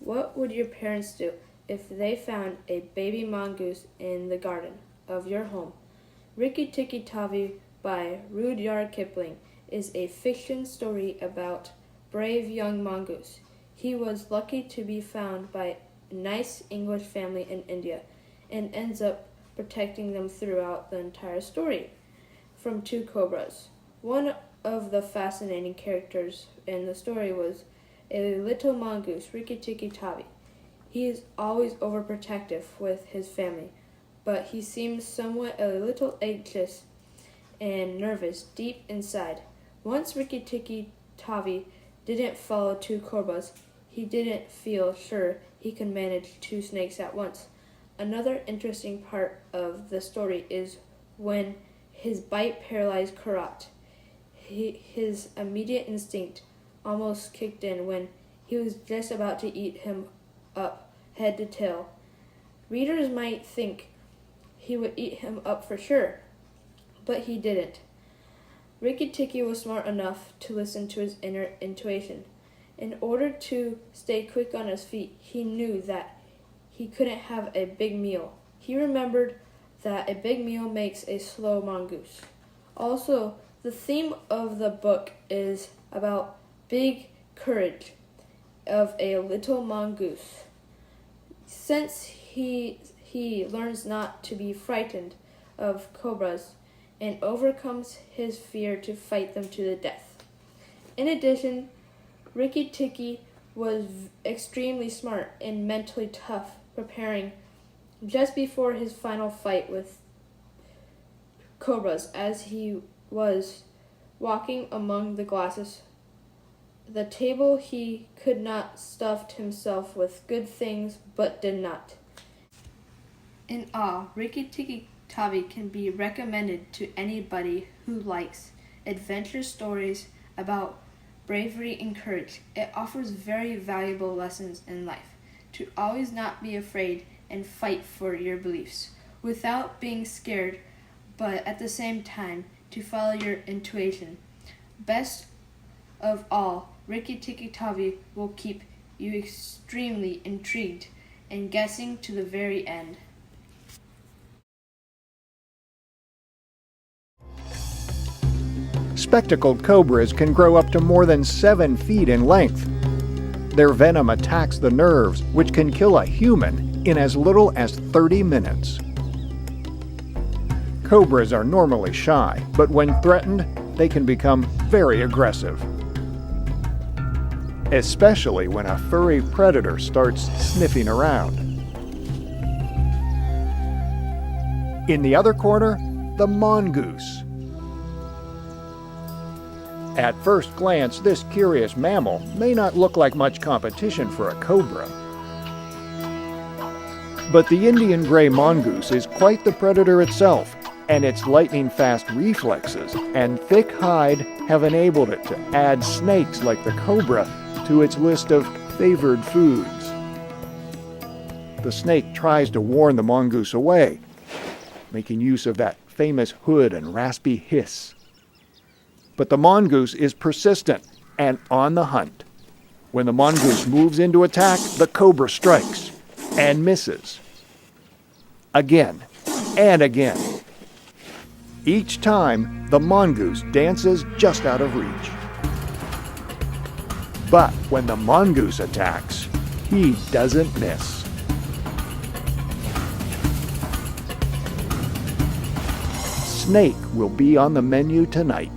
What would your parents do if they found a baby mongoose in the garden of your home? Rikki-Tikki-Tavi by Rudyard Kipling is a fiction story about brave young mongoose. He was lucky to be found by a nice English family in India and ends up protecting them throughout the entire story from two cobras. One of the fascinating characters in the story was a little mongoose, Rikki-Tikki-Tavi. He is always overprotective with his family, but he seems somewhat a little anxious and nervous deep inside. Once Rikki-Tikki-Tavi didn't follow two cobras, he didn't feel sure he could manage two snakes at once. Another interesting part of the story is when his bite paralyzed Karat. His immediate instinct almost kicked in when he was just about to eat him up head to tail. Readers might think he would eat him up for sure, but he didn't. Rikki-Tikki was smart enough to listen to his inner intuition. In order to stay quick on his feet, he knew that he couldn't have a big meal. He remembered that a big meal makes a slow mongoose. Also, the theme of the book is about big courage of a little mongoose. Since he learns not to be frightened of cobras and overcomes his fear to fight them to the death. In addition, Rikki-Tikki was extremely smart and mentally tough, preparing just before his final fight with cobras as he was walking among the glasses. The table he could not stuffed himself with good things but did not. In all, Rikki-Tikki-Tavi can be recommended to anybody who likes adventure stories about bravery and courage. It offers very valuable lessons in life, to always not be afraid and fight for your beliefs without being scared, but at the same time to follow your intuition. Best of all, Rikki-Tikki-Tavi will keep you extremely intrigued and guessing to the very end. Spectacled cobras can grow up to more than 7 feet in length. Their venom attacks the nerves, which can kill a human in as little as 30 minutes. Cobras are normally shy, but when threatened, they can become very aggressive, especially when a furry predator starts sniffing around. In the other corner, the mongoose. At first glance, this curious mammal may not look like much competition for a cobra. But the Indian gray mongoose is quite the predator itself, and its lightning-fast reflexes and thick hide have enabled it to add snakes like the cobra to its list of favored foods. The snake tries to warn the mongoose away, making use of that famous hood and raspy hiss. But the mongoose is persistent and on the hunt. When the mongoose moves into attack, the cobra strikes and misses. Again and again. Each time, the mongoose dances just out of reach. But when the mongoose attacks, he doesn't miss. Snake will be on the menu tonight.